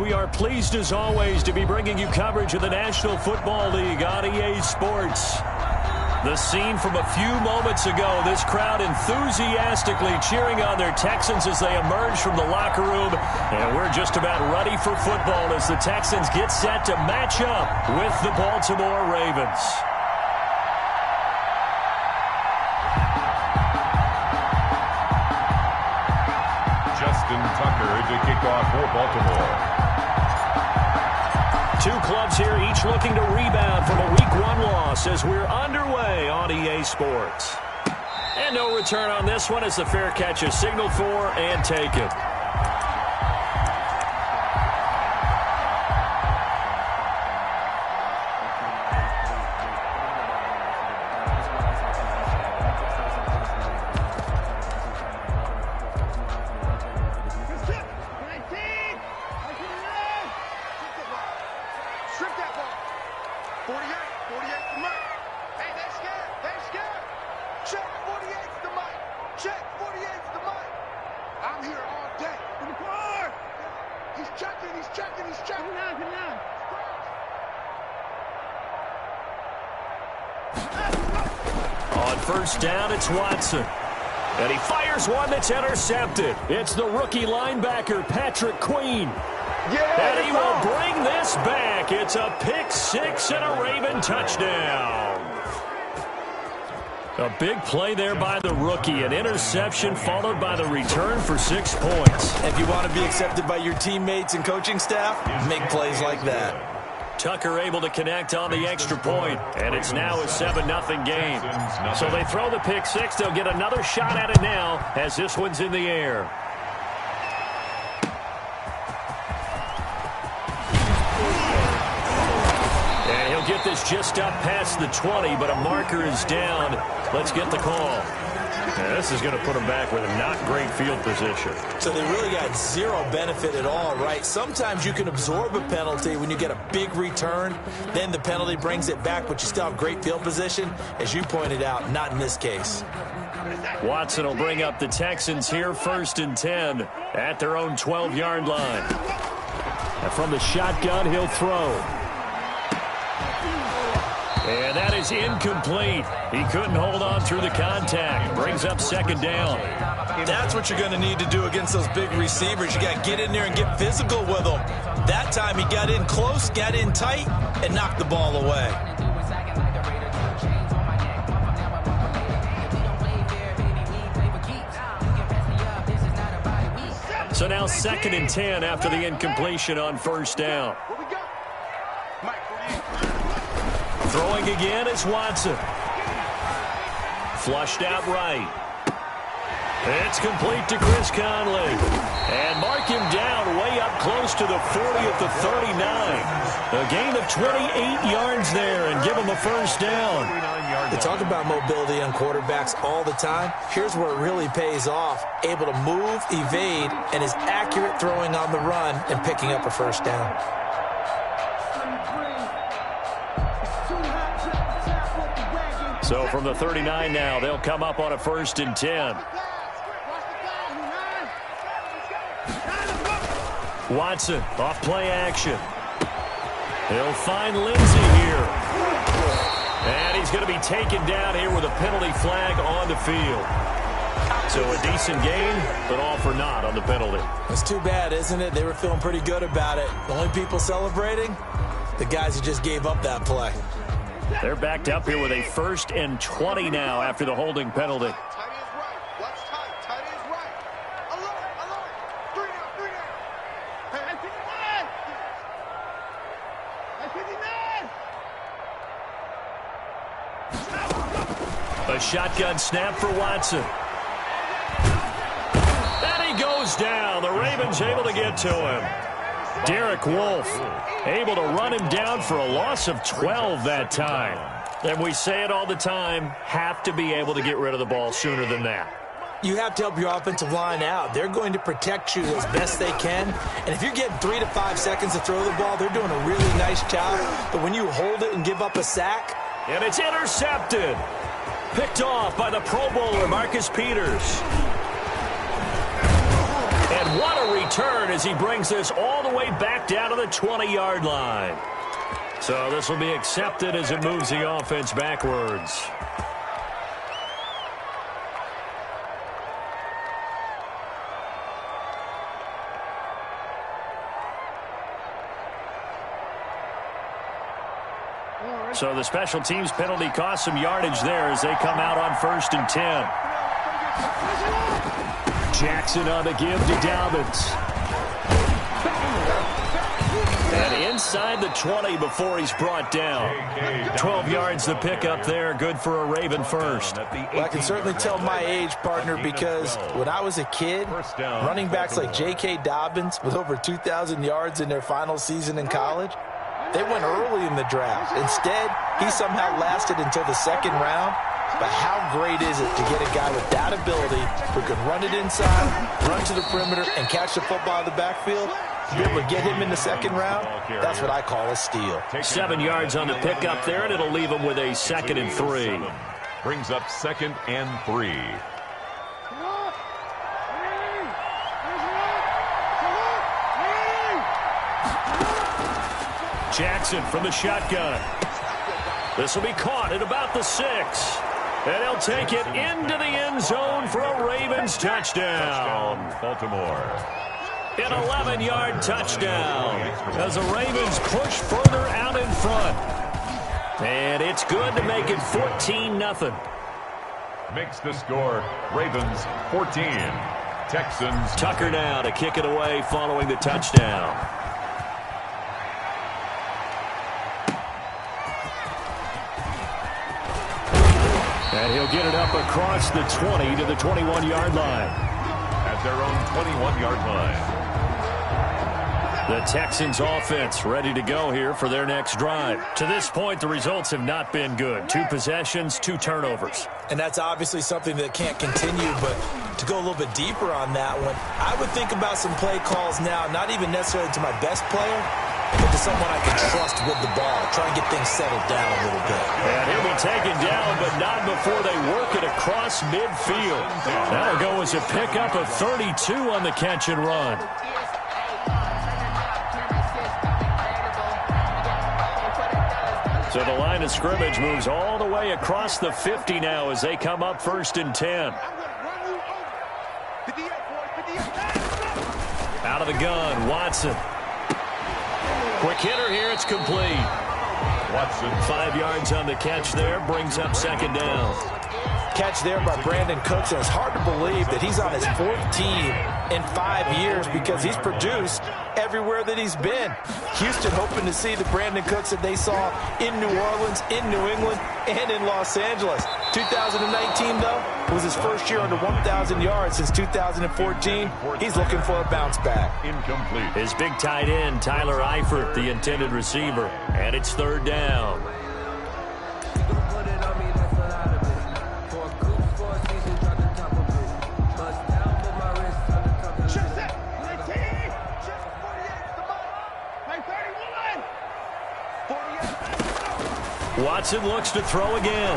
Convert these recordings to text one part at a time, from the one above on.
We are pleased as always to be bringing you coverage of the National Football League on EA Sports. The scene from a few moments ago, this crowd enthusiastically cheering on their Texans as they emerge from the locker room. And we're just about ready for football as the Texans get set to match up with the Baltimore Ravens. Justin Tucker to kick off for Baltimore. Two clubs here, each looking to rebound from a Week 1 loss as we're underway on EA Sports. And no return on this one as the fair catch is signaled for and taken. On first down, it's Watson. And he fires one that's intercepted. It's the rookie linebacker, Patrick Queen. And he will bring this back. It's a pick six and a Raven touchdown. A big play there by the rookie. An interception followed by the return for 6 points. If you want to be accepted by your teammates and coaching staff, make plays like that. Tucker able to connect on the extra point, and it's now a 7-0 game. So they throw the pick six. They'll get another shot at it now as this one's in the air. And he'll get this just up past the 20, but a marker is down. Let's get the call. Yeah, this is going to put him back with a not great field position. So they really got zero benefit at all, right? Sometimes you can absorb a penalty when you get a big return. Then the penalty brings it back, but you still have great field position. As you pointed out, not in this case. Watson will bring up the Texans here, 1st and 10 at their own 12-yard line. And from the shotgun, he'll throw. And that is incomplete. He couldn't hold on through the contact. Brings up 2nd down. That's what you're going to need to do against those big receivers. You got to get in there and get physical with them. That time he got in close, got in tight, and knocked the ball away. So now 2nd and 10 after the incompletion on 1st down. Throwing again is Watson. Flushed out right. It's complete to Chris Conley. And mark him down way up close to the 40 at the 39. A gain of 28 yards there and give him a 1st down. They talk about mobility on quarterbacks all the time. Here's where it really pays off. Able to move, evade, and is accurate throwing on the run and picking up a 1st down. So from the 39 now, they'll come up on a 1st and 10. Watson, off play action. He'll find Lindsey here. And he's going to be taken down here with a penalty flag on the field. So a decent gain, but all for naught on the penalty. It's too bad, isn't it? They were feeling pretty good about it. The only people celebrating, the guys who just gave up that play. They're backed up here with a 1st and 20 now after the holding penalty. A shotgun snap for Watson. And he goes down. The Ravens able to get to him. Derek Wolfe able to run him down for a loss of 12 that time. And we say it all the time, have to be able to get rid of the ball sooner than that. You have to help your offensive line out. They're going to protect you as best they can. And if you're getting 3 to 5 seconds to throw the ball, they're doing a really nice job. But when you hold it and give up a sack. And it's intercepted. Picked off by the Pro Bowler, Marcus Peters. And what a return as he brings this all the way back down to the 20-yard line. So this will be accepted as it moves the offense backwards. So the special teams penalty cost some yardage there as they come out on 1st and 10. Jackson on the give to Dobbins. And inside the 20 before he's brought down. 12 yards the pickup there. Good for a Raven first. Well, I can certainly tell my age, partner, because when I was a kid, running backs like J.K. Dobbins with over 2,000 yards in their final season in college, they went early in the draft. Instead, he somehow lasted until the 2nd round. But how great is it to get a guy with that ability who can run it inside, run to the perimeter, and catch the football in the backfield? To be able to get him in the 2nd round, that's what I call a steal. 7 yards on the pickup there, and it'll leave him with a 2nd and 3. Brings up 2nd and 3. Jackson from the shotgun. This will be caught at about the 6. And he'll take it into the end zone for a Ravens touchdown. Baltimore. An 11-yard touchdown as the Ravens push further out in front. And it's good to make it 14-0. Makes the score Ravens 14. Texans. Tucker now to kick it away following the touchdown. And he'll get it up across the 20 to the 21-yard line. At their own 21-yard line. The Texans offense ready to go here for their next drive. To this point, the results have not been good. 2 possessions, 2 turnovers. And that's obviously something that can't continue, but to go a little bit deeper on that one, I would think about some play calls now, not even necessarily to my best player, but to someone I can trust with the ball. Try and get things settled down a little bit. And he'll be taken down, but not before they work it across midfield. That'll go as a pickup of 32 on the catch and run. So the line of scrimmage moves all the way across the 50 now as they come up 1st and 10. Out of the gun, Watson. Quick hitter here, it's complete. Watson. 5 yards on the catch there, brings up 2nd down. Catch there by Brandon Cooks, and it's hard to believe that he's on his 4th team in 5 years because he's produced everywhere that he's been. Houston hoping to see the Brandon Cooks that they saw in New Orleans, in New England, and in Los Angeles. 2019, though, was his first year under 1,000 yards since 2014. He's looking for a bounce back. Incomplete. His big tight end, Tyler Eifert, the intended receiver. And it's 3rd down. Watson looks to throw again.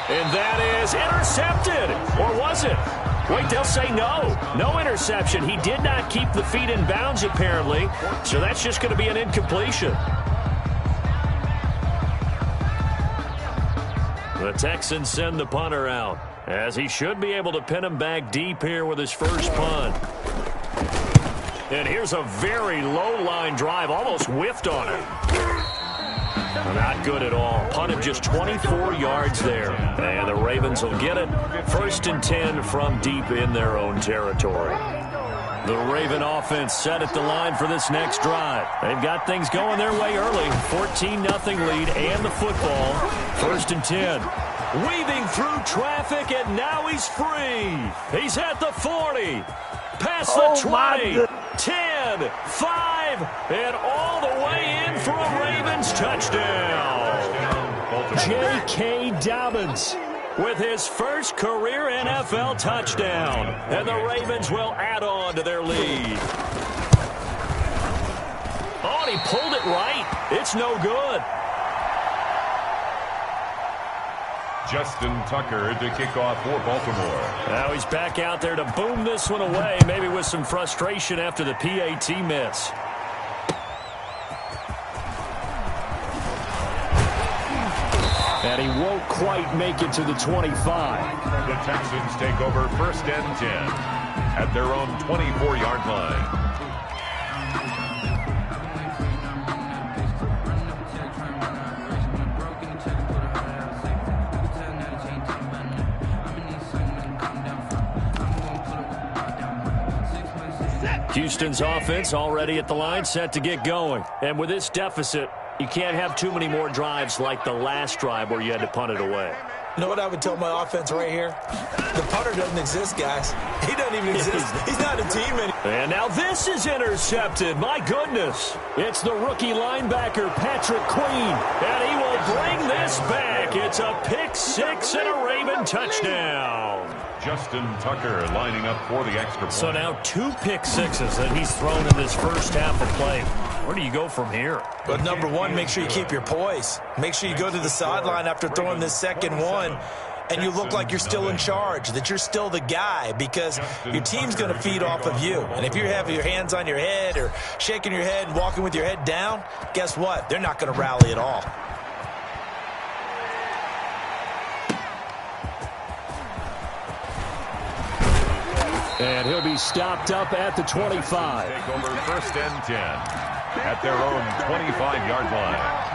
And that is intercepted. Or was it? Wait, they'll say no. No interception. He did not keep the feet in bounds, apparently. So that's just going to be an incompletion. The Texans send the punter out, as he should be able to pin him back deep here with his first punt. And here's a very low-line drive, almost whiffed on it. Not good at all. Punt of just 24 yards there. And the Ravens will get it. 1st and 10 from deep in their own territory. The Raven offense set at the line for this next drive. They've got things going their way early. 14-0 lead and the football. 1st and 10. Weaving through traffic, and now he's free. He's at the 40. Past the 20. 10, 5, and all the way in for a Ravens touchdown. J.K. Dobbins with his first career NFL touchdown. And the Ravens will add on to their lead. Oh, and he pulled it right. It's no good. Justin Tucker to kick off for Baltimore. Now he's back out there to boom this one away, maybe with some frustration after the PAT miss. And he won't quite make it to the 25. The Texans take over 1st and 10 at their own 24-yard line. Houston's offense already at the line, set to get going. And with this deficit, you can't have too many more drives like the last drive where you had to punt it away. You know what I would tell my offense right here? The punter doesn't exist, guys. He doesn't even exist. He's not a team anymore. And now this is intercepted. My goodness. It's the rookie linebacker, Patrick Queen. And he will bring this back. It's a pick six and a Raven touchdown. Justin Tucker lining up for the extra point. So now 2 pick sixes that he's thrown in this first half of play. Where do you go from here? But number one, make sure you keep your poise. Make sure you go to the sideline after throwing this second one, and you look like you're still in charge, that you're still the guy, because your team's going to feed off of you. And if you have your hands on your head or shaking your head and walking with your head down, guess what? They're not going to rally at all. And he'll be stopped up at the 25. Take over 1st and 10 at their own 25-yard line.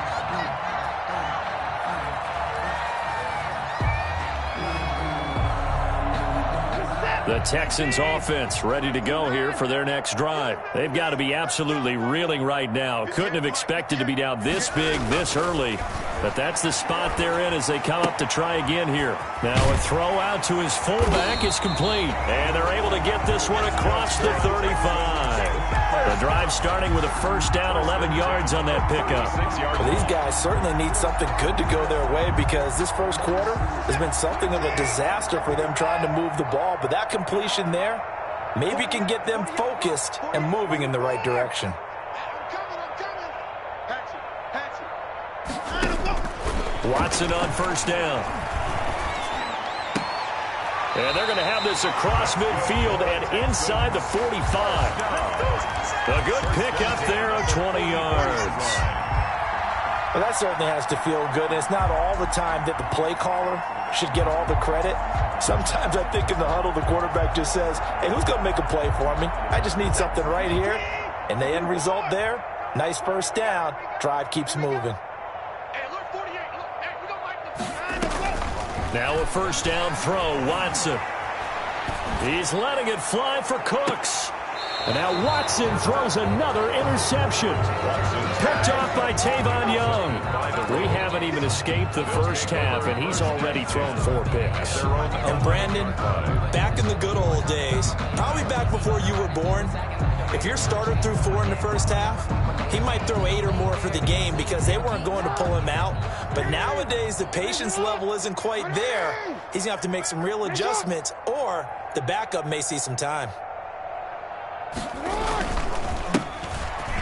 The Texans offense ready to go here for their next drive. They've got to be absolutely reeling right now. Couldn't have expected to be down this big, this early. But that's the spot they're in as they come up to try again here. Now a throw out to his fullback is complete. And they're able to get this one across the 35. The drive starting with a first down, 11 yards on that pickup. Well, these guys certainly need something good to go their way, because this first quarter has been something of a disaster for them trying to move the ball. But that completion there maybe can get them focused and moving in the right direction. Watson on first down. And they're going to have this across midfield and inside the 45. A good pickup there of 20 yards. Well, that certainly has to feel good. And it's not all the time that the play caller should get all the credit. Sometimes I think in the huddle, the quarterback just says, hey, who's going to make a play for me? I just need something right here. And the end result there, nice first down. Drive keeps moving. Now a first down throw, Watson. He's letting it fly for Cooks. And now Watson throws another interception. Picked off by Tavon Young. We haven't even escaped the first half, and he's already thrown 4 picks. And Brandon, back in the good old days, probably back before you were born, if your starter threw 4 in the first half, he might throw 8 or more for the game because they weren't going to pull him out. But nowadays, the patience level isn't quite there. He's going to have to make some real adjustments, or the backup may see some time.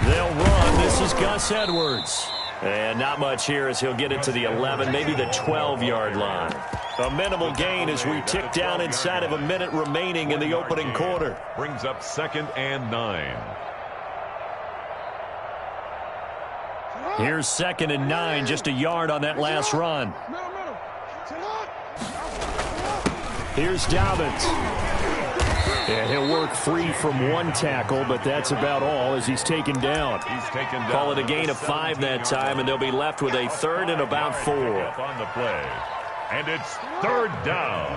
They'll run. This is Gus Edwards. And not much here as he'll get it to the 11, maybe the 12-yard line. A minimal gain as we tick down inside of a minute remaining in the opening quarter. Brings up 2nd and 9. Here's 2nd and 9, just a yard on that last run. Here's Dobbins. And he'll work free from 1 tackle, but that's about all as he's taken down. Call it a gain of 5 that time, and they'll be left with a 3rd and about 4. On the play. And it's 3rd down.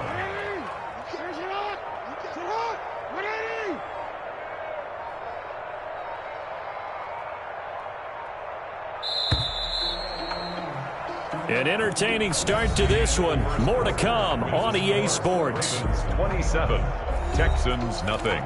An entertaining start to this one. More to come on EA Sports. 27, Texans nothing.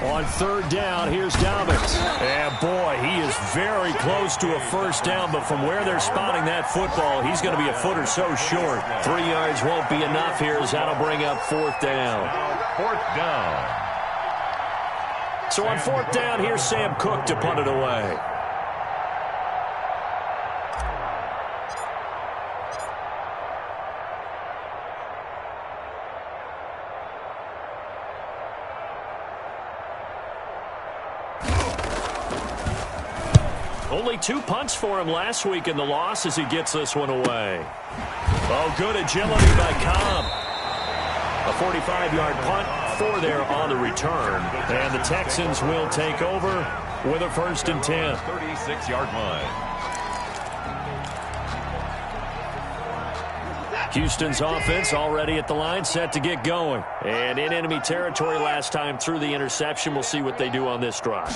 On third down, here's Dobbins. And boy, he is very close to a first down, but from where they're spotting that football, he's going to be a foot or so short. 3 yards won't be enough here as that'll bring up fourth down. Fourth down. So on fourth down, here's Sam Cook to punt it away. Only 2 punts for him last week in the loss as he gets this one away. Oh, good agility by Cobb. A 45-yard punt, 4 there on the return. And the Texans will take over with a 1st and 10. 36-yard line. Houston's offense already at the line, set to get going. And in enemy territory last time through the interception. We'll see what they do on this drive.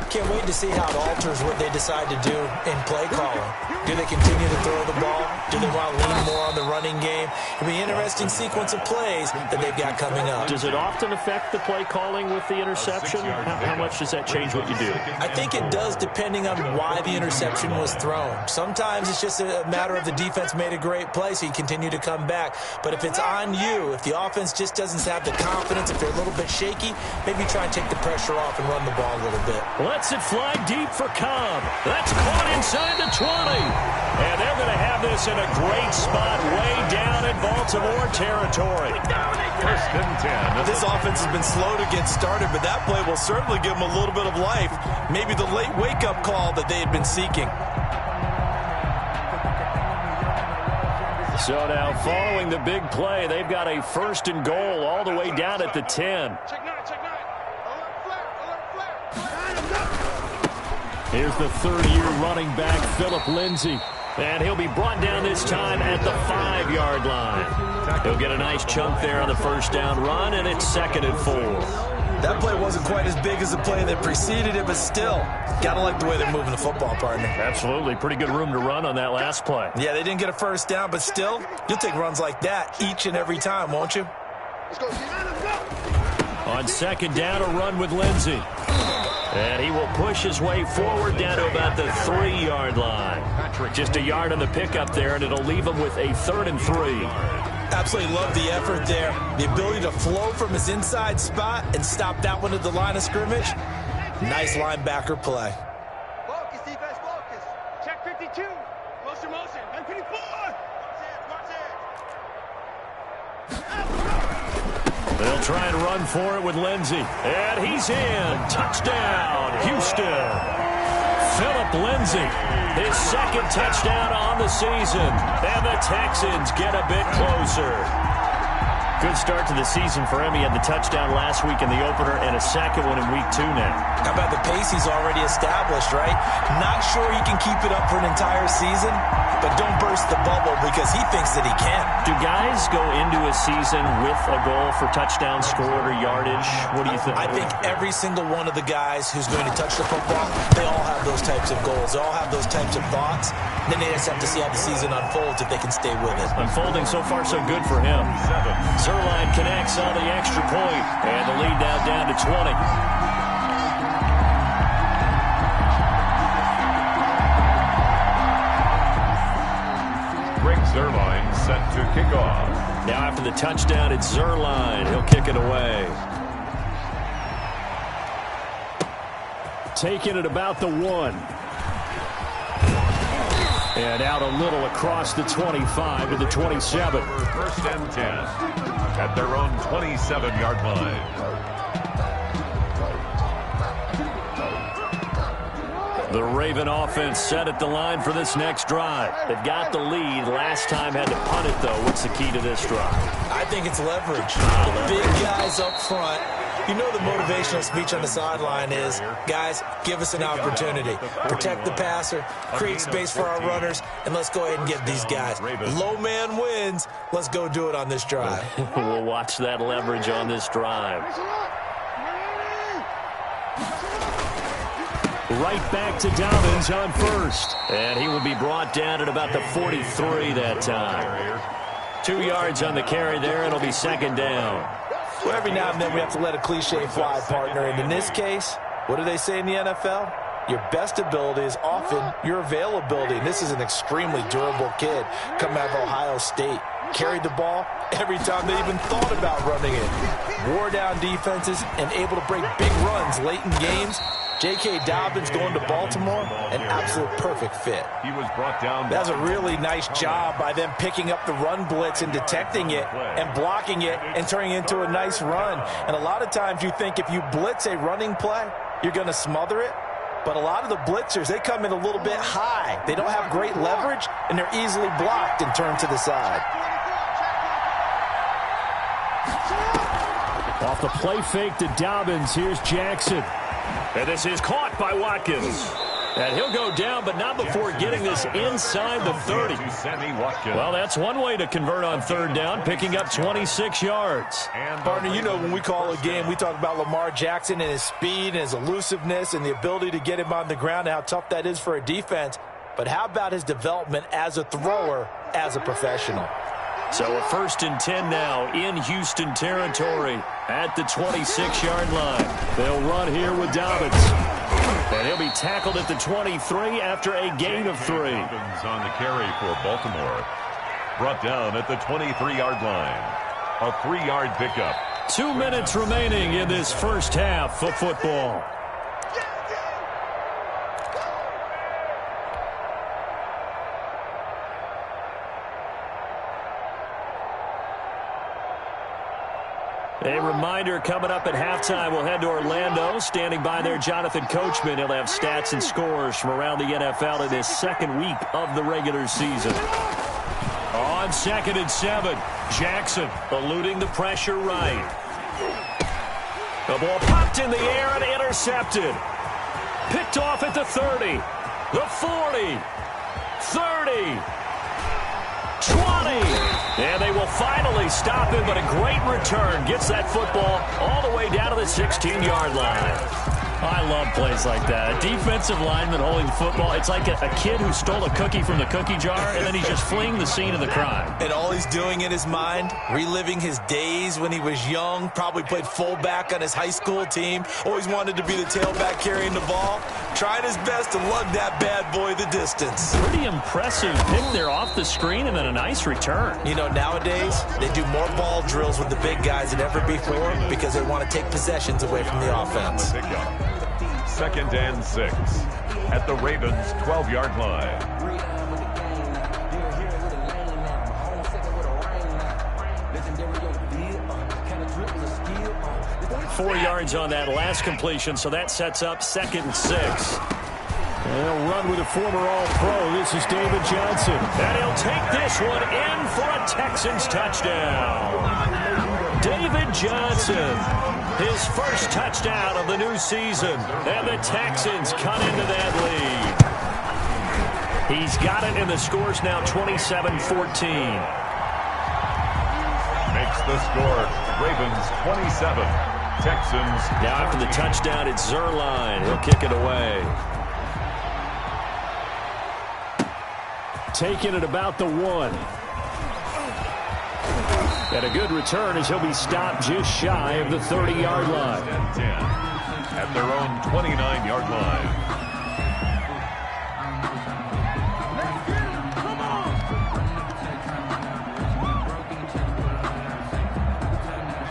Can't wait to see how it alters what they decide to do in play calling. Do they continue to throw the ball? Do they want to lean more on the running game? It'll be an interesting sequence of plays that they've got coming up. Does it often affect the play calling with the interception? How much does that change what you do? I think it does, depending on why the interception was thrown. Sometimes it's just a matter of the defense made a great play, so you continue to come back. But if it's on you, if the offense just doesn't have the confidence, if they're a little bit shaky, maybe try and take the pressure off and run the ball a little bit. Lets it fly deep for Cobb. That's caught inside the 20. And they're going to have this in a great spot way down in Baltimore territory. 1st and 10. This offense has been slow to get started, but that play will certainly give them a little bit of life. Maybe the late wake-up call that they had been seeking. So now following the big play, they've got a 1st and goal all the way down at the 10. Here's the 3rd-year running back, Philip Lindsay. And he'll be brought down this time at the 5-yard line. He'll get a nice chunk there on the 1st down run, and it's 2nd and 4. That play wasn't quite as big as the play that preceded it, but still, got to like the way they're moving the football, partner. Absolutely. Pretty good room to run on that last play. Yeah, they didn't get a 1st down, but still, you'll take runs like that each and every time, won't you? Let's go. On 2nd down, a run with Lindsay. And he will push his way forward down to about the 3-yard line. Just a yard on the pickup there, and it'll leave him with a 3rd and 3. Absolutely love the effort there. The ability to flow from his inside spot and stop that one at the line of scrimmage. Nice linebacker play. Focus, defense, focus. Check 52. Motion. 154. They'll try and run for it with Lindsay. And he's in. Touchdown, Houston. Philip Lindsay, his 2nd touchdown on the season. And the Texans get a bit closer. Good start to the season for him. He had the touchdown last week in the opener and a 2nd one in week 2 now. How about the pace he's already established, right? Not sure he can keep it up for an entire season, but don't burst the bubble because he thinks that he can. Do guys go into a season with a goal for touchdown scored or yardage? What do you think? I think every single one of the guys who's going to touch the football, they all have those types of goals. They all have those types of thoughts. Then they just have to see how the season unfolds if they can stay with it. Unfolding so far so good for him. Zerline connects on the extra point, and the lead now down to 20. Zerline set to kick off. Now after the touchdown, it's Zerline. He'll kick it away. Taking it about the 1. And out a little across the 25 to the 27. 1st and 10 at their own 27-yard line. The Raven offense set at the line for this next drive. They've got the lead. Last time had to punt it, though. What's the key to this drive? I think it's leverage. The big guys up front. You know the motivational speech on the sideline is, guys, give us an opportunity. Protect the passer, create space for our runners, and let's go ahead and get these guys. Low man wins. Let's go do it on this drive. We'll watch that leverage on this drive. Right back to Dobbins on 1st. And he will be brought down at about the 43 that time. 2 yards on the carry there. It'll be 2nd down. Well, every now and then we have to let a cliche fly, partner. And in this case, what do they say in the NFL? Your best ability is often your availability. And this is an extremely durable kid coming out of Ohio State. Carried the ball every time they even thought about running it. Wore down defenses and able to break big runs late in games. J.K. Dobbins going to Baltimore, an absolute perfect fit. He was brought down. That's a really nice job by them picking up the run blitz and detecting it and blocking it and turning it into a nice run. And a lot of times you think if you blitz a running play, you're going to smother it. But a lot of the blitzers, they come in a little bit high. They don't have great leverage, and they're easily blocked and turned to the side. Off the play fake to Dobbins, here's Jackson. And this is caught by Watkins. And he'll go down, but not before getting this inside the 30. Well, that's one way to convert on third down, picking up 26 yards. Partner, you know when we call a game, we talk about Lamar Jackson and his speed and his elusiveness and the ability to get him on the ground and how tough that is for a defense. But how about his development as a thrower, as a professional? So a 1st and 10 now in Houston territory at the 26-yard line. They'll run here with Dobbins. And he'll be tackled at the 23 after a gain of 3. Dobbins on the carry for Baltimore. Brought down at the 23-yard line. A 3-yard pickup. 2 minutes remaining in this first half of football. A reminder, coming up at halftime, we'll head to Orlando. Standing by there, Jonathan Coachman. He'll have stats and scores from around the NFL in his second week of the regular season. On 2nd and 7, Jackson eluding the pressure right. The ball popped in the air and intercepted. Picked off at the 30, the 40, 30, 20. And they will finally stop him, but a great return gets that football all the way down to the 16-yard line. I love plays like that. A defensive lineman holding the football. It's like a kid who stole a cookie from the cookie jar, and then he's just fleeing the scene of the crime. And all he's doing in his mind, reliving his days when he was young, probably played fullback on his high school team, always wanted to be the tailback carrying the ball, trying his best to lug that bad boy the distance. Pretty impressive pick there off the screen, and then a nice return. You know, nowadays, they do more ball drills with the big guys than ever before because they want to take possessions away from the offense. 2nd and 6 at the Ravens' 12-yard line. Four yards on that last completion, so that sets up 2nd and 6. And he'll run with a former All-Pro. This is David Johnson. And he'll take this one in for a Texans touchdown. David Johnson, his first touchdown of the new season. And the Texans cut into that lead. He's got it, and the score's now 27-14. Makes the score Ravens 27. Texans. Now after the touchdown, it's Zerline. He'll kick it away. Taking it about the 1. And a good return as he'll be stopped just shy of the 30-yard line. 10 at their own 29-yard line.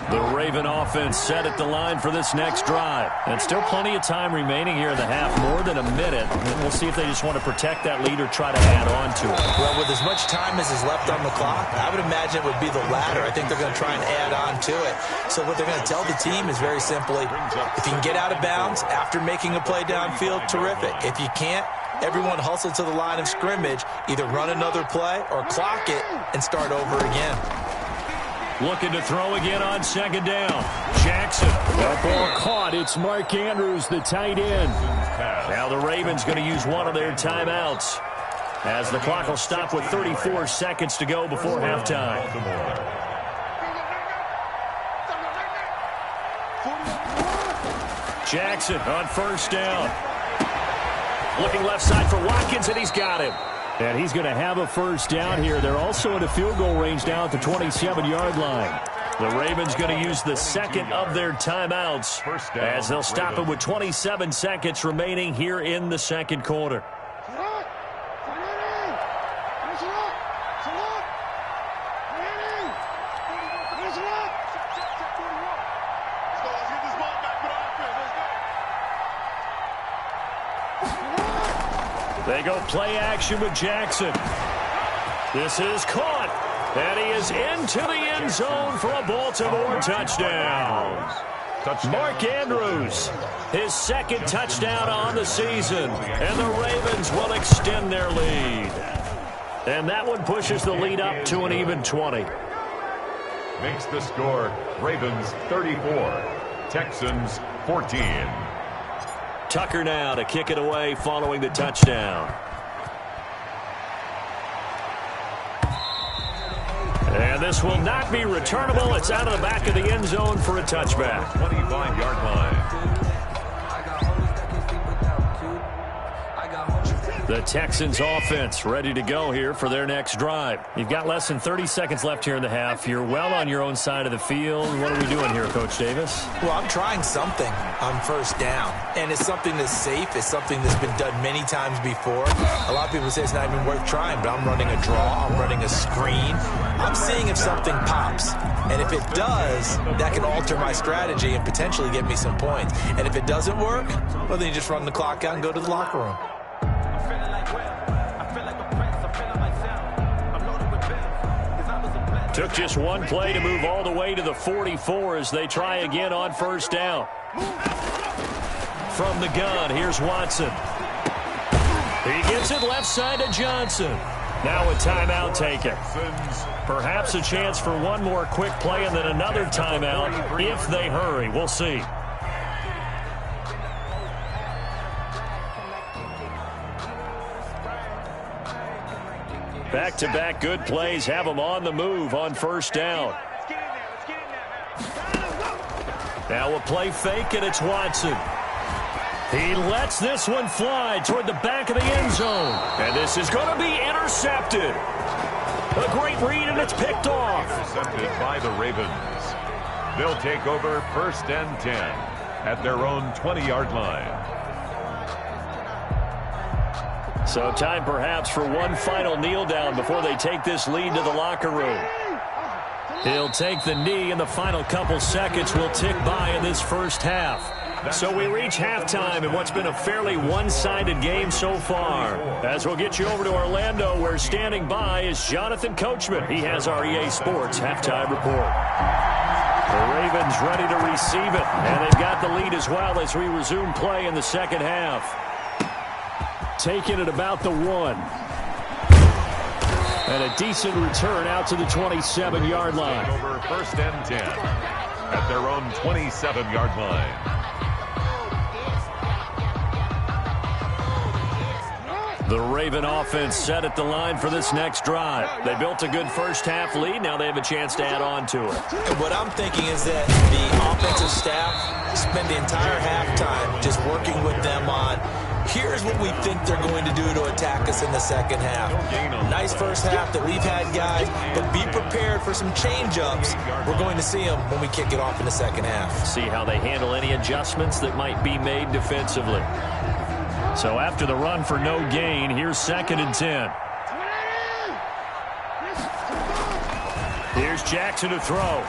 The Raven offense set at the line for this next drive. And still plenty of time remaining here in the half, more than a minute. And we'll see if they just want to protect that lead or try to add on to it. Well, with as much time as is left on the clock, I would imagine it would be the latter. I think they're going to try and add on to it. So what they're going to tell the team is very simply, if you can get out of bounds after making a play downfield, terrific. If you can't, everyone hustle to the line of scrimmage, either run another play or clock it and start over again. Looking to throw again on 2nd down. Jackson. That ball caught. It's Mark Andrews, the tight end. Now the Ravens going to use one of their timeouts as the clock will stop with 34 seconds to go before halftime. Jackson on 1st down. Looking left side for Watkins, and he's got him. And he's going to have a 1st down here. They're also in a field goal range down at the 27-yard line. The Ravens going to use the second of their timeouts as they'll stop it with 27 seconds remaining here in the second quarter. They go play action with Jackson. This is caught. And he is into the end zone for a Baltimore touchdown. Mark Andrews, his second touchdown on the season. And the Ravens will extend their lead. And that one pushes the lead up to an even 20. Makes the score Ravens 34, Texans 14. Tucker now to kick it away following the touchdown. And this will not be returnable. It's out of the back of the end zone for a touchback. 25-yard line. The Texans offense ready to go here for their next drive. You've got less than 30 seconds left here in the half. You're well on your own side of the field. What are we doing here, Coach Davis? Well, I'm trying something on first down, and it's something that's safe. It's something that's been done many times before. A lot of people say it's not even worth trying, but I'm running a draw. I'm running a screen. I'm seeing if something pops. And if it does, that can alter my strategy and potentially get me some points. And if it doesn't work, well, then you just run the clock out and go to the locker room. Took just one play to move all the way to the 44 as they try again on first down. From the gun, here's Watson. He gets it left side to Johnson. Now a timeout taken. Perhaps a chance for one more quick play and then another timeout if they hurry. We'll see. Back-to-back good plays have them on the move on first down. Now a play fake, and it's Watson. He lets this one fly toward the back of the end zone. And this is going to be intercepted. A great read, and it's picked off. Intercepted by the Ravens. They'll take over first and 10 at their own 20-yard line. So time perhaps for one final kneel down before they take this lead to the locker room. He'll take the knee, and the final couple seconds will tick by in this first half. So we reach halftime in what's been a fairly one-sided game so far. As we'll get you over to Orlando, where standing by is Jonathan Coachman. He has our EA Sports halftime report. The Ravens ready to receive it, and they've got the lead as well as we resume play in the second half. Taking it about the 1. And a decent return out to the 27-yard line. Over first and 10 at their own 27-yard line. The Raven offense set at the line for this next drive. They built a good first half lead. Now they have a chance to add on to it. What I'm thinking is that the offensive staff spend the entire halftime just working with them on, here's what we think they're going to do to attack us in the second half. Nice first half that we've had, guys, but be prepared for some change-ups. We're going to see them when we kick it off in the second half. See how they handle any adjustments that might be made defensively. So after the run for no gain, here's second and 10. Here's Jackson to throw.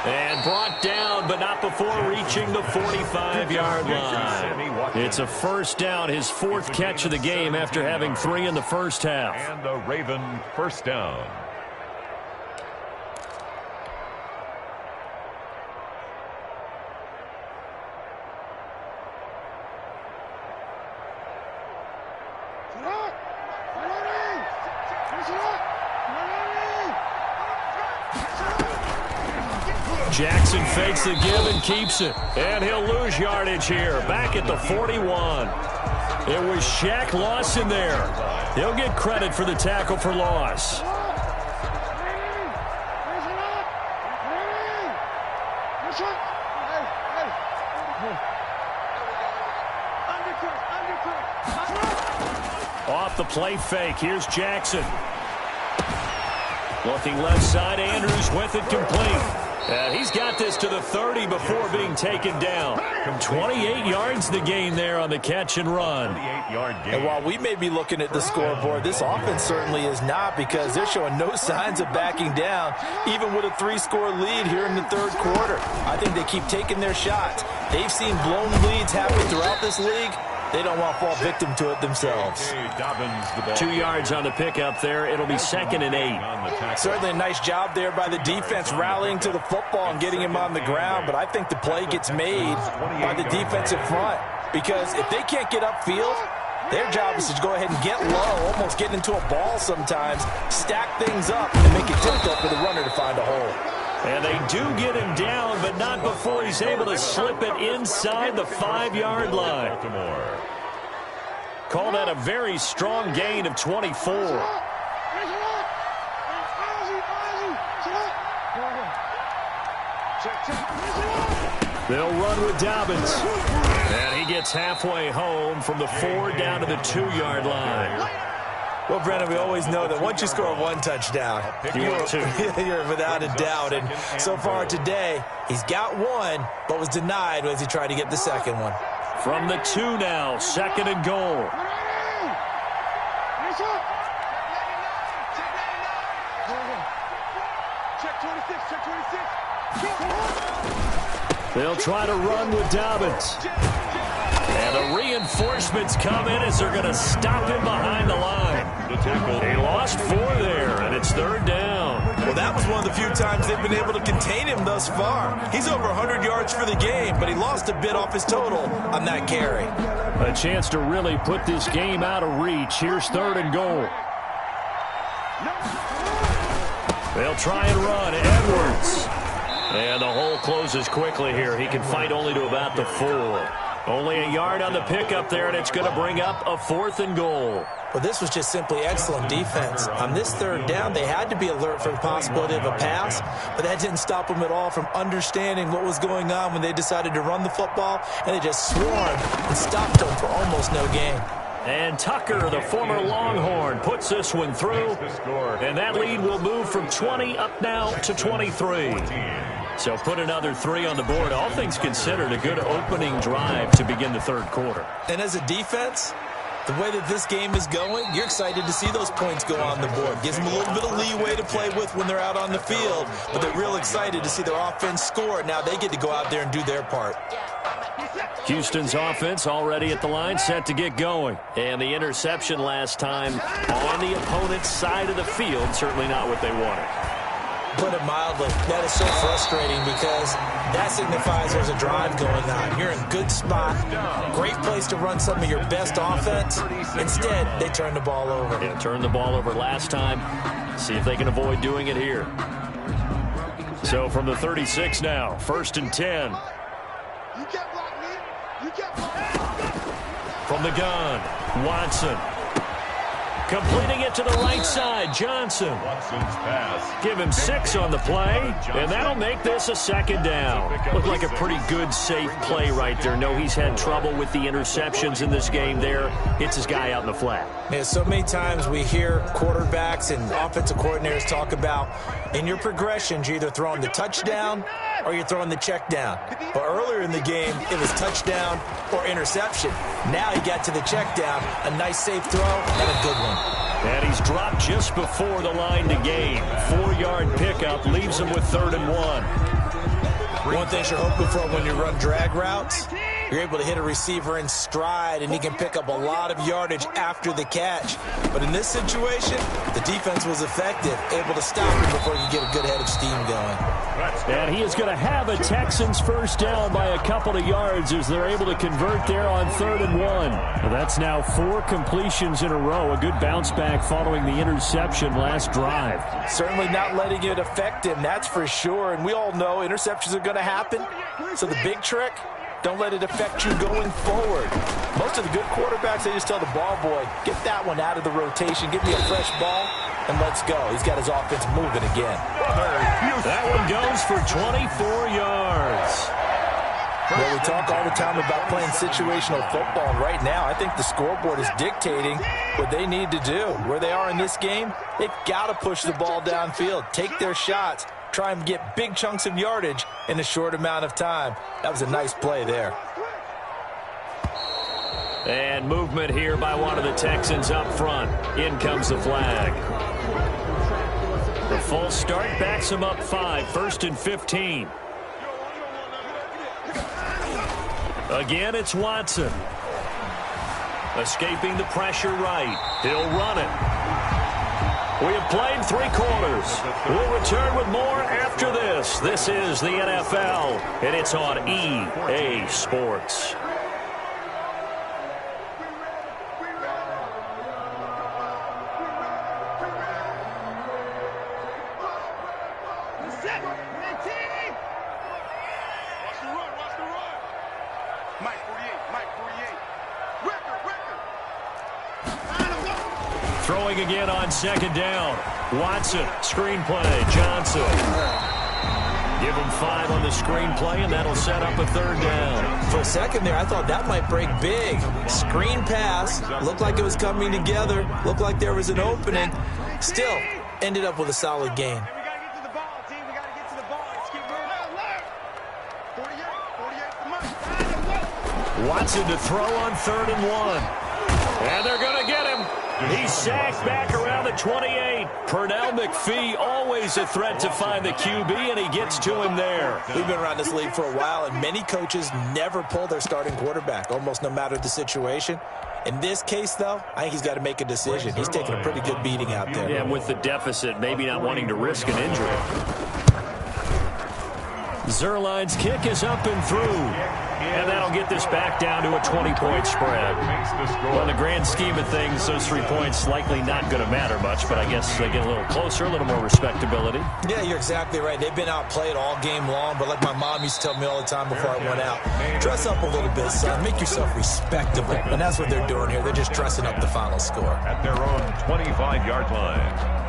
And brought down, but not before reaching the 45-yard line. It's a first down, his fourth catch of the game after having 3 in the first half. And the Raven first down. Jackson fakes the give and keeps it. And he'll lose yardage here. Back at the 41. It was Shaq Lawson there. He'll get credit for the tackle for loss. Off the play fake. Here's Jackson. Looking left side, Andrews with it complete. And he's got this to the 30 before being taken down. 28 yards the gain there on the catch and run. 28-yard gain. And while we may be looking at the scoreboard, this offense certainly is not, because they're showing no signs of backing down, even with a 3-score lead here in the third quarter. I think they keep taking their shots. They've seen blown leads happen throughout this league. They don't want to fall victim to it themselves. 2 yards on the pickup there. It'll be 2nd and 8. Certainly a nice job there by the defense rallying to the football and getting him on the ground, but I think the play gets made by the defensive front, because if they can't get upfield, their job is to go ahead and get low, almost get into a ball sometimes, stack things up, and make it difficult for the runner to find a hole. And they do get him down, but not before he's able to slip it inside the 5-yard line. Call that a very strong gain of 24. They'll run with Dobbins. And he gets halfway home from the 4 down to the 2-yard line. Well, Brennan, we always know that once you score 1 touchdown, you're without a doubt. And so far today, he's got 1, but was denied as he tried to get the second one. From the 2 now, 2nd and goal. They'll try to run with Dobbins. And the reinforcements come in as they're going to stop him behind the line. They lost 4 there, and it's 3rd down. Well, that was one of the few times they've been able to contain him thus far. He's over 100 yards for the game, but he lost a bit off his total on that carry. A chance to really put this game out of reach. Here's 3rd and goal. They'll try and run. Edwards. And the hole closes quickly here. He can fight only to about the 4. Only a yard on the pickup there, and it's going to bring up a 4th and goal. Well, this was just simply excellent defense. On this 3rd down, they had to be alert for the possibility of a pass, but that didn't stop them at all from understanding what was going on when they decided to run the football, and they just swarmed and stopped them for almost no gain. And Tucker, the former Longhorn, puts this one through, and that lead will move from 20 up now to 23. So put another 3 on the board. All things considered, a good opening drive to begin the third quarter. And as a defense, the way that this game is going, you're excited to see those points go on the board. Gives them a little bit of leeway to play with when they're out on the field, but they're real excited to see their offense score. Now they get to go out there and do their part. Houston's offense already at the line, set to get going. And the interception last time on the opponent's side of the field, certainly not what they wanted. Put it mildly, that is so frustrating because that signifies there's a drive going on. You're in a good spot, great place to run some of your best offense. Instead, they turn the ball over. Yeah, turned the ball over last time. See if they can avoid doing it here. So from the 36 now, 1st and 10. You can't block me. You can't block me. From the gun, Watson. Completing it to the right side, Johnson. Watson's pass. Give him 6 on the play, and that'll make this a 2nd down. Looked like a pretty good, safe play right there. No, he's had trouble with the interceptions in this game there. Hits his guy out in the flat. Yeah, so many times we hear quarterbacks and offensive coordinators talk about in your progressions, you're either throwing the touchdown or you're throwing the check down. But earlier in the game, it was touchdown or interception. Now he got to the check down, a nice safe throw and a good one. And he's dropped just before the line to gain. 4-yard pickup leaves him with 3rd and 1. One thing you're hoping for when you run drag routes, you're able to hit a receiver in stride, and he can pick up a lot of yardage after the catch. But in this situation, the defense was effective, able to stop him before he could get a good head of steam going. And he is going to have a Texans 1st down by a couple of yards as they're able to convert there on 3rd and 1. Well, that's now 4 completions in a row. A good bounce back following the interception last drive. Certainly not letting it affect him, that's for sure. And we all know interceptions are going to happen. So the big trick, don't let it affect you going forward. Most of the good quarterbacks, they just tell the ball boy, get that one out of the rotation, give me a fresh ball, and let's go. He's got his offense moving again. That one goes for 24 yards. Well, we talk all the time about playing situational football, and right now I think the scoreboard is dictating what they need to do. Where they are in this game, they've got to push the ball downfield, take their shots, try and get big chunks of yardage in a short amount of time. That was a nice play there. And movement here by one of the Texans up front. In comes the flag. The false start backs him up 5, 1st and 15. Again, it's Watson. Escaping the pressure right. He'll run it. We have played 3 quarters. We'll return with more after this. This is the NFL, and it's on EA Sports. Throwing again on 2nd down. Watson, screenplay, Johnson. Give him 5 on the screenplay, and that'll set up a 3rd down. For a second there, I thought that might break big. Screen pass, looked like it was coming together, looked like there was an opening. Still, ended up with a solid gain. We got to get to the ball, team. We got to get to the ball. Let's keep moving. 48 the mark. Watson to throw on 3rd and 1. And they're going to get him. He's sacked back around the 28. Pernell McPhee, always a threat to find the QB, and he gets to him there. We've been around this league for a while, and many coaches never pull their starting quarterback, almost no matter the situation. In this case, though, I think he's got to make a decision. He's taking a pretty good beating out there. Yeah, with the deficit, maybe not wanting to risk an injury. Zerline's kick is up and through. And that'll get this back down to a 20-point spread. Well, in the grand scheme of things, those 3 points likely not going to matter much, but I guess they get a little closer, a little more respectability. Yeah, you're exactly right. They've been outplayed all game long, but like my mom used to tell me all the time before I went out, dress up a little bit, son. Make yourself respectable. And that's what they're doing here. They're just dressing up the final score. At their own 25-yard line.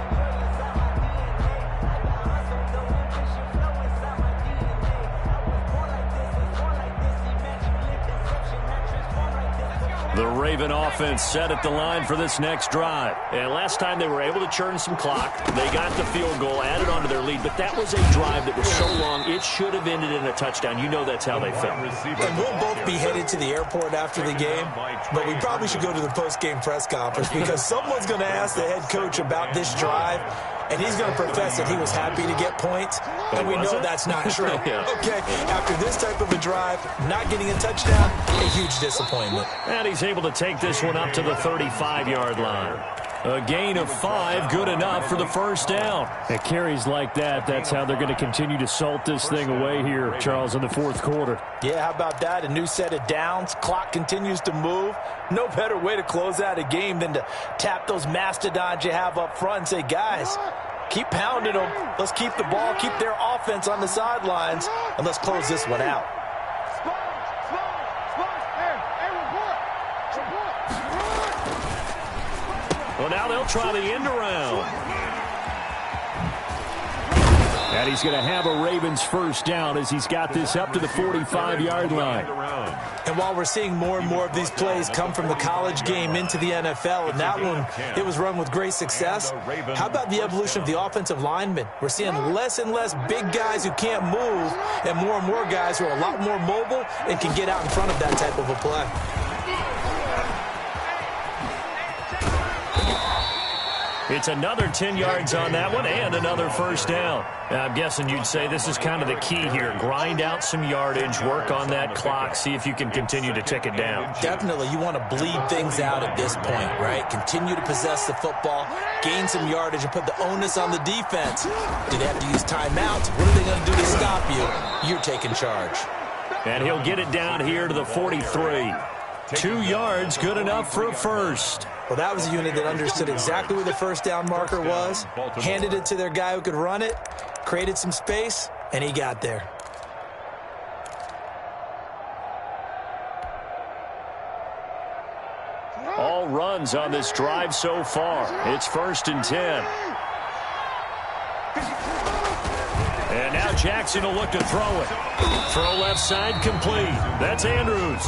The Raven offense set at the line for this next drive. And last time they were able to churn some clock. They got the field goal, added on to their lead. But that was a drive that was so long, it should have ended in a touchdown. You know that's how they felt. And we'll both be headed to the airport after the game. But we probably should go to the post-game press conference because someone's going to ask the head coach about this drive. And he's going to profess that he was happy to get points. And we know that's not true. Yeah. Okay, after this type of a drive, not getting a touchdown, a huge disappointment. And he's able to take this one up to the 35-yard line. A gain of 5, good enough for the 1st down. At carries like that, that's how they're going to continue to salt this thing away here, Charles, in the 4th quarter. Yeah, how about that? A new set of downs. Clock continues to move. No better way to close out a game than to tap those mastodons you have up front and say, guys, keep pounding them. Let's keep the ball, keep their offense on the sidelines, and let's close this one out. Well, now they'll try the end around. And he's going to have a Ravens 1st down as he's got this up to the 45-yard line. And while we're seeing more and more of these plays come from the college game into the NFL, and that one, it was run with great success, how about the evolution of the offensive linemen? We're seeing less and less big guys who can't move and more guys who are a lot more mobile and can get out in front of that type of a play. It's another 10 yards on that one and another 1st down. I'm guessing you'd say this is kind of the key here. Grind out some yardage, work on that clock, see if you can continue to tick it down. Definitely. You want to bleed things out at this point, right? Continue to possess the football, gain some yardage, and put the onus on the defense. Do they have to use timeouts? What are they going to do to stop you? You're taking charge. And he'll get it down here to the 43. 2 yards, good enough for a 1st. Well, that was a unit that understood exactly where the 1st down marker was, handed it to their guy who could run it, created some space, and he got there. All runs on this drive so far. It's 1st and 10. And now Jackson will look to throw it. Throw left side complete. That's Andrews.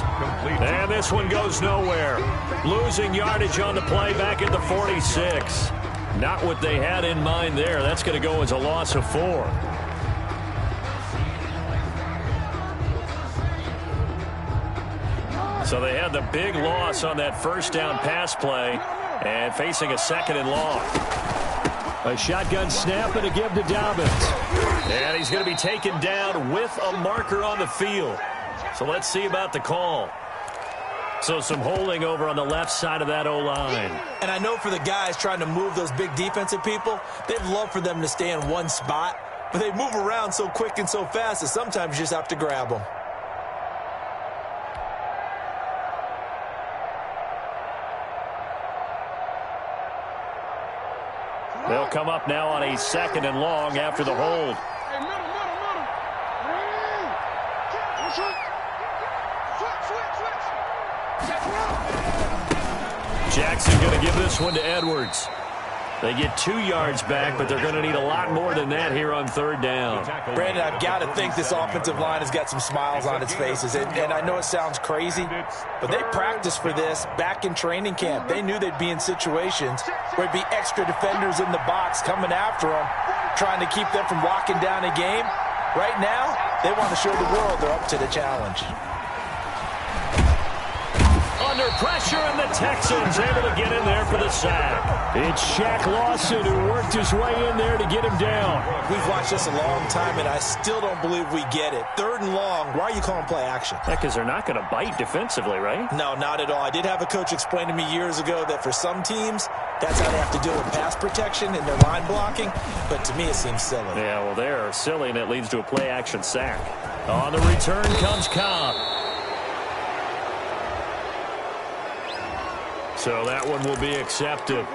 And this one goes nowhere. Losing yardage on the play back at the 46. Not what they had in mind there. That's going to go as a loss of 4. So they had the big loss on that first down pass play and facing a 2nd and long. A shotgun snap and a give to Dobbins. And he's going to be taken down with a marker on the field. So let's see about the call. So some holding over on the left side of that O-line. And I know for the guys trying to move those big defensive people, they'd love for them to stay in one spot. But they move around so quick and so fast that sometimes you just have to grab them. They'll come up now on a 2nd and long after the hold. Jackson going to give this one to Edwards. They get 2 yards back, but they're going to need a lot more than that here on 3rd down. Brandon, I've got to think this offensive line has got some smiles on its faces. And I know it sounds crazy, but they practiced for this back in training camp. They knew they'd be in situations where there'd be extra defenders in the box coming after them, trying to keep them from locking down a game. Right now, they want to show the world they're up to the challenge. Under pressure, and the Texans able to get in there for the sack. It's Shaq Lawson who worked his way in there to get him down. We've watched this a long time, and I still don't believe we get it. 3rd and long, why are you calling play action? Because they're not going to bite defensively, right? No, not at all. I did have a coach explain to me years ago that for some teams, that's how they have to deal with pass protection and their line blocking. But to me, it seems silly. Yeah, well, they're silly, and it leads to a play action sack. On the return comes Cobb. So that one will be accepted.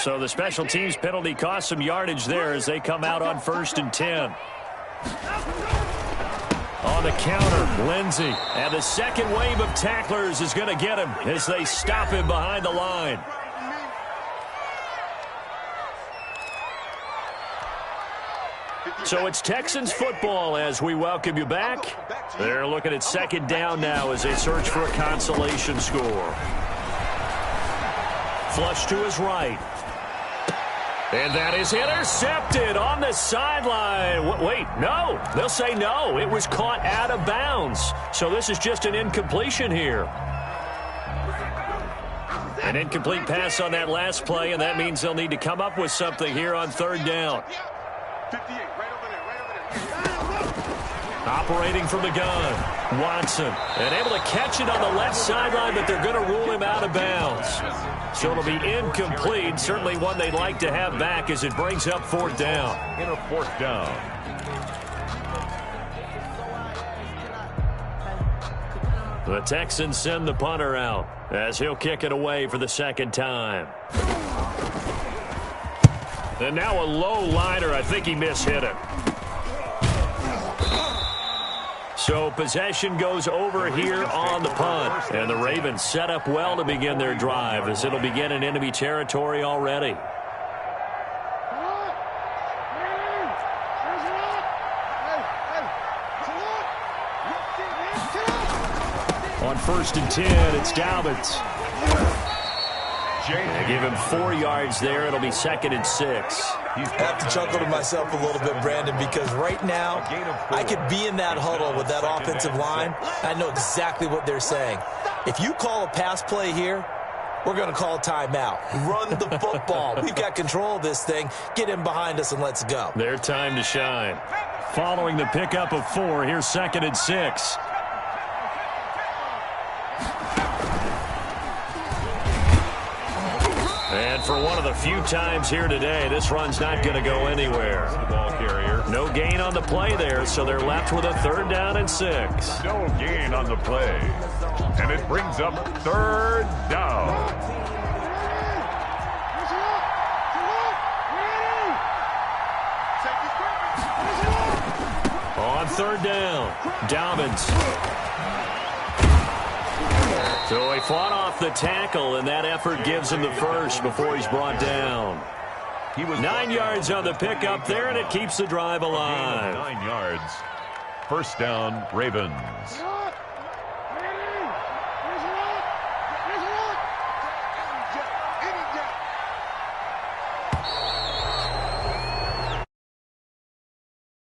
So the special teams penalty cost some yardage there as they come out on 1st and 10. On the counter, Lindsey. And the second wave of tacklers is going to get him as they stop him behind the line. So it's Texans football as we welcome you back. They're looking at 2nd down now as they search for a consolation score. Flush to his right. And that is intercepted on the sideline. Wait, no. They'll say no. It was caught out of bounds. So this is just an incompletion here. An incomplete pass on that last play, and that means they'll need to come up with something here on 3rd down. 58, right over there. Operating from the gun, Watson. And able to catch it on the left sideline, but they're going to rule him out of bounds. So it'll be incomplete. Certainly one they'd like to have back as it brings up 4th down. In a 4th down. The Texans send the punter out as he'll kick it away for the 2nd time. And now a low liner. I think he mishit it. So possession goes over here on the punt. And the Ravens set up well to begin their drive as it'll begin in enemy territory already. On 1st and 10, it's Dobbins. They give him 4 yards there. It'll be 2nd and 6. I have to chuckle to myself a little bit, Brandon, because right now I could be in that huddle with that offensive line. I know exactly what they're saying. If you call a pass play here, we're going to call timeout. Run the football. We've got control of this thing. Get in behind us and let's go. Their time to shine. Following the pickup of 4, here's 2nd and 6. And for one of the few times here today, this run's not going to go anywhere. The ball carrier. No gain on the play there, so they're left with a 3rd down and 6. No gain on the play. And it brings up 3rd down. On third down, Dobbins. So he fought off the tackle, and that effort gives him the first before he's brought down. He was 9 yards on the pickup there, and it keeps the drive alive. 9 yards. First down, Ravens.